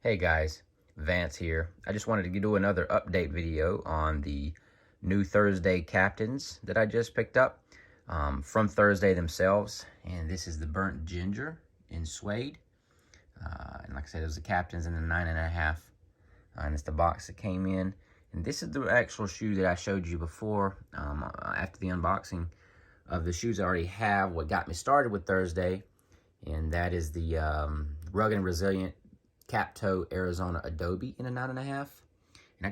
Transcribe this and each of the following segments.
Hey guys, Vance here. I just wanted to do another update video on the new Thursday captains that I just picked up from Thursday themselves. And this is the Burnt Ginger in suede. And like I said, it was the captains in the 9.5. And it's the box that came in. And this is the actual shoe that I showed you before after the unboxing of the shoes I already have. What got me started with Thursday, and that is the Rugged and Resilient Cap Toe Arizona Adobe in a 9.5. And I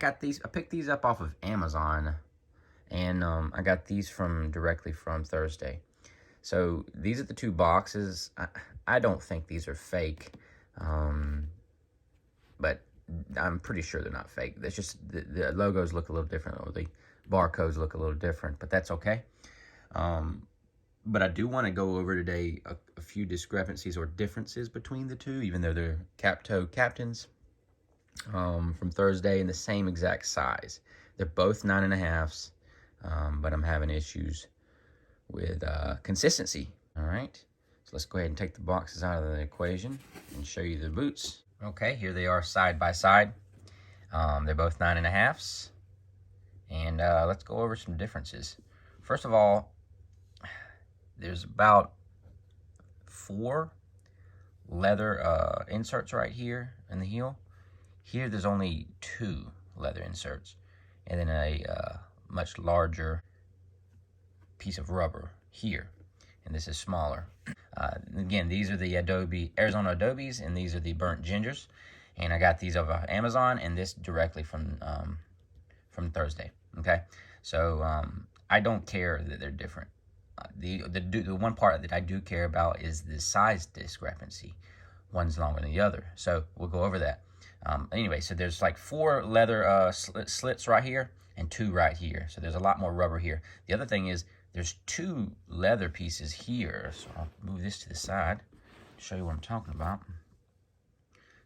picked these up off of Amazon, and I got these directly from Thursday. So these are the two boxes. I don't think these are fake, but I'm pretty sure they're not fake. That's just the logos look a little different, or the barcodes look a little different, but that's okay. But I do want to go over today a few discrepancies or differences between the two, even though they're cap-toe captains from Thursday in the same exact size. They're both 9.5s, but I'm having issues with consistency. All right, so let's go ahead and take the boxes out of the equation and show you the boots. Okay, here they are side by side. They're both 9.5s, and let's go over some differences. First of all, there's about 4 leather inserts right here in the heel. Here there's only 2 leather inserts, and then a much larger piece of rubber here, and this is smaller. Again, these are the Arizona Adobes, and these are the Burnt Gingers, and I got these over Amazon, and this directly from Thursday. Okay, so I don't care that they're different. The one part that I do care about is the size discrepancy. One's longer than the other, so we'll go over that. Anyway, so there's like 4 leather slits right here and 2 right here, so there's a lot more rubber here. The other thing is there's 2 leather pieces here, so I'll move this to the side to show you what I'm talking about.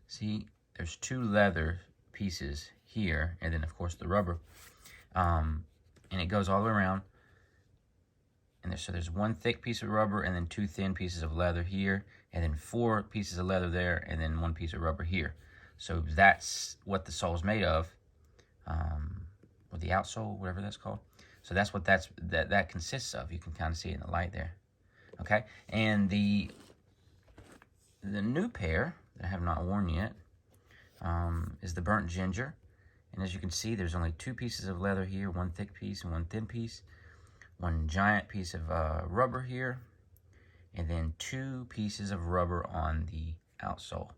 See, there's 2 leather pieces here, and then of course the rubber, and it goes all the way around. And so there's 1 thick piece of rubber and then 2 thin pieces of leather here, and then 4 pieces of leather there, and then 1 piece of rubber here. So that's what the sole's made of, or the outsole, whatever that's called. So that's what that consists of. You can kind of see it in the light there. Okay, and the new pair that I have not worn yet is the Burnt Ginger. And as you can see, there's only 2 pieces of leather here, 1 thick piece and 1 thin piece. 1 giant piece of rubber here, and then 2 pieces of rubber on the outsole.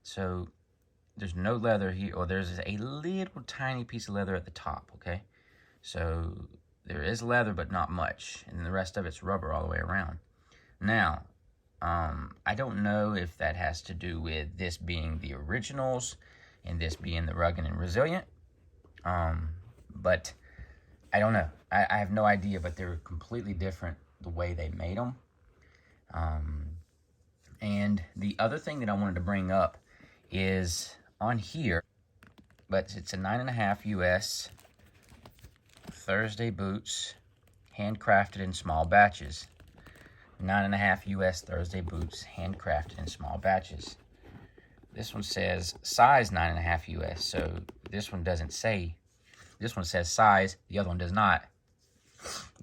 So there's no leather here, or there's a little tiny piece of leather at the top, okay? So there is leather, but not much, and the rest of it's rubber all the way around. Now, I don't know if that has to do with this being the originals and this being the Rugged and Resilient, but I don't know. I have no idea, but they're completely different the way they made them. And the other thing that I wanted to bring up is on here, but it's a 9.5 US Thursday boots, handcrafted in small batches. 9.5 US Thursday boots, handcrafted in small batches. This one says size 9.5 US, so this one doesn't say. This one says size, the other one does not.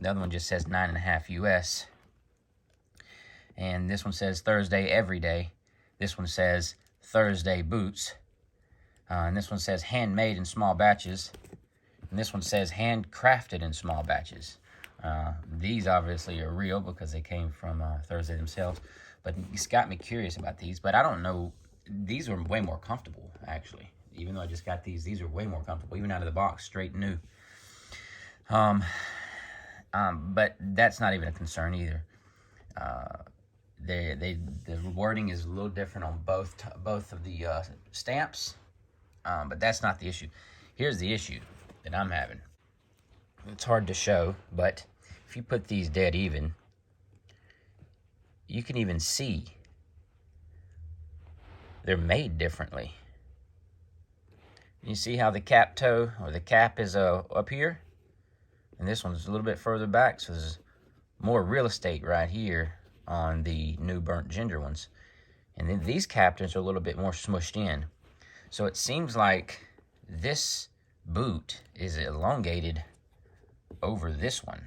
The other one just says 9.5 US. And this one says Thursday every day. This one says Thursday boots. And this one says handmade in small batches. And this one says handcrafted in small batches. These obviously are real because they came from Thursday themselves. But it's got me curious about these. But I don't know. These are way more comfortable, actually. Even though I just got these are way more comfortable, even out of the box, straight new. But that's not even a concern either. The wording is a little different on both of the stamps, but that's not the issue. Here's the issue that I'm having. It's hard to show, but if you put these dead even, you can even see they're made differently. You see how the cap toe, or the cap, is up here? And this one's a little bit further back, so there's more real estate right here on the new Burnt Ginger ones. And then these captains are a little bit more smushed in. So it seems like this boot is elongated over this one.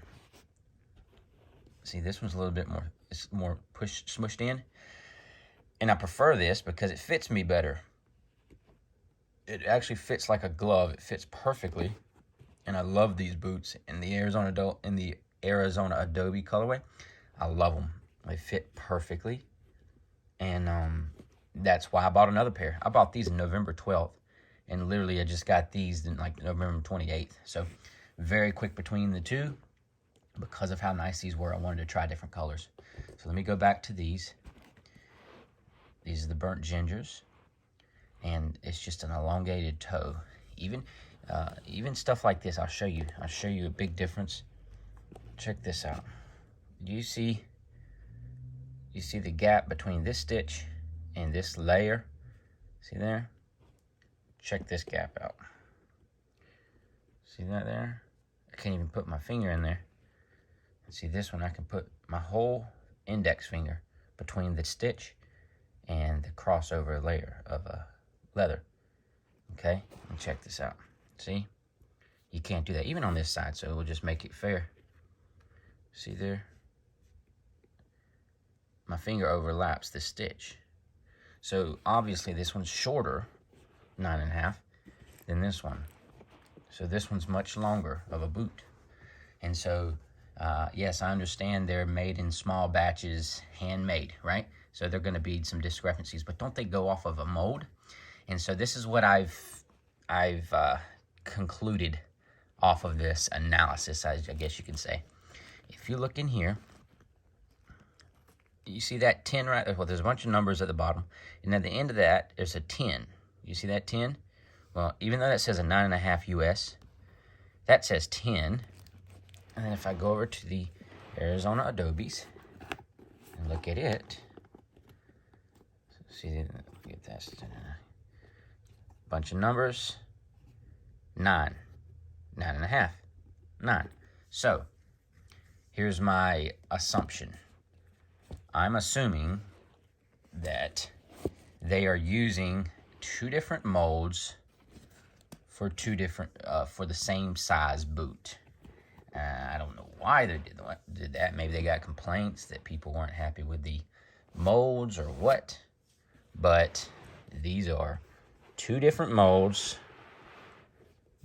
See, this one's a little bit more, it's more smushed in. And I prefer this because it fits me better. It actually fits like a glove. It fits perfectly. And I love these boots in the Arizona Adobe colorway. I love them. They fit perfectly. And that's why I bought another pair. I bought these in November 12th. And literally I just got these in like November 28th. So very quick between the two. Because of how nice these were, I wanted to try different colors. So let me go back to these. These are the Burnt Gingers. And it's just an elongated toe. Even stuff like this, I'll show you a big difference. Check this out. Do you see the gap between this stitch and this layer? See there? Check this gap out. See that there? I can't even put my finger in there. And see this one, I can put my whole index finger between the stitch and the crossover layer of leather. Okay, and check this out. See, you can't do that even on this side, so we'll just make it fair. See there, my finger overlaps the stitch. So obviously this one's shorter, 9.5, than this one. So this one's much longer of a boot. And so yes, I understand they're made in small batches, handmade, right? So there are going to be some discrepancies, but don't they go off of a mold? And so this is what I've concluded off of this analysis, I guess you can say. If you look in here, you see that 10 right there? Well, there's a bunch of numbers at the bottom, and at the end of that, there's a 10. You see that 10? Well, even though that says a 9.5 US, that says 10. And then if I go over to the Arizona Adobes and look at it, see, get that bunch of numbers, 9.5, 9. So here's my assumption. I'm assuming that they are using two different molds for for the same size boot. I don't know why they did that. Maybe they got complaints that people weren't happy with the molds or what. But these are two different molds,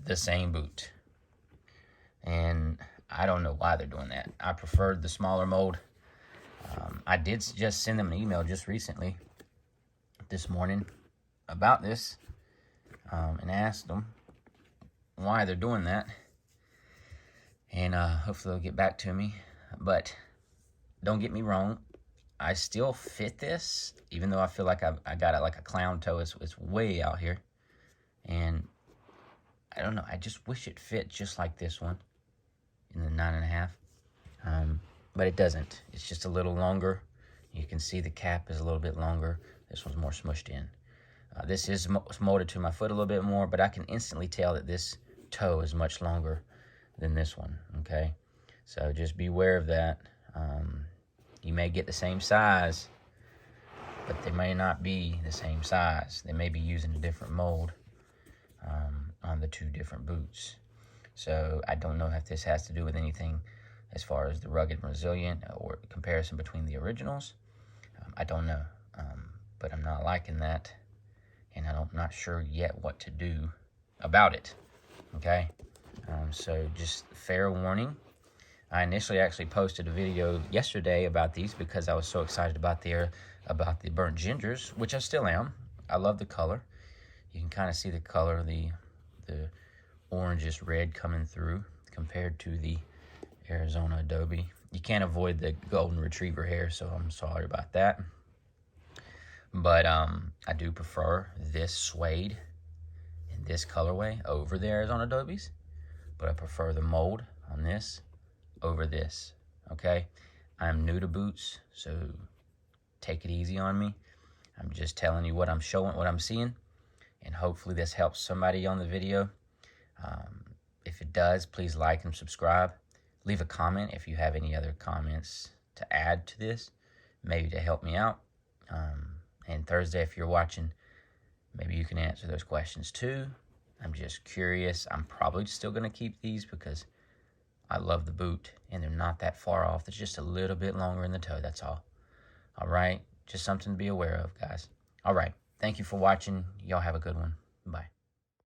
the same boot. And I don't know why they're doing that. I preferred the smaller mold. I did just send them an email just recently, this morning, about this, and asked them why they're doing that. And hopefully they'll get back to me. But don't get me wrong, I still fit this, even though I feel like I got it like a clown toe. It's way out here. And I don't know, I just wish it fit just like this one in the 9.5. But it doesn't. It's just a little longer. You can see the cap is a little bit longer. This one's more smushed in. This is molded to my foot a little bit more, but I can instantly tell that this toe is much longer than this one, okay? So just beware of that. You may get the same size, but they may not be the same size. They may be using a different mold on the two different boots. So I don't know if this has to do with anything as far as the rugged and resilient or comparison between the originals. I don't know, but I'm not liking that, and I'm not sure yet what to do about it, okay? So just fair warning. I initially actually posted a video yesterday about these because I was so excited about the Burnt Gingers, which I still am. I love the color. You can kind of see the color, the orangish red coming through compared to the Arizona Adobe. You can't avoid the golden retriever hair, so I'm sorry about that. But I do prefer this suede in this colorway over the Arizona Adobes. But I prefer the mold on this over this, okay? I'm new to boots, so take it easy on me. I'm just telling you what I'm showing, what I'm seeing, and hopefully this helps somebody on the video. If it does, please like and subscribe. Leave a comment if you have any other comments to add to this, maybe to help me out. And Thursday, if you're watching, maybe you can answer those questions too. I'm just curious. I'm probably still going to keep these because I love the boot and they're not that far off. It's just a little bit longer in the toe, that's all. All right, just something to be aware of, guys. All right, thank you for watching. Y'all have a good one. Bye.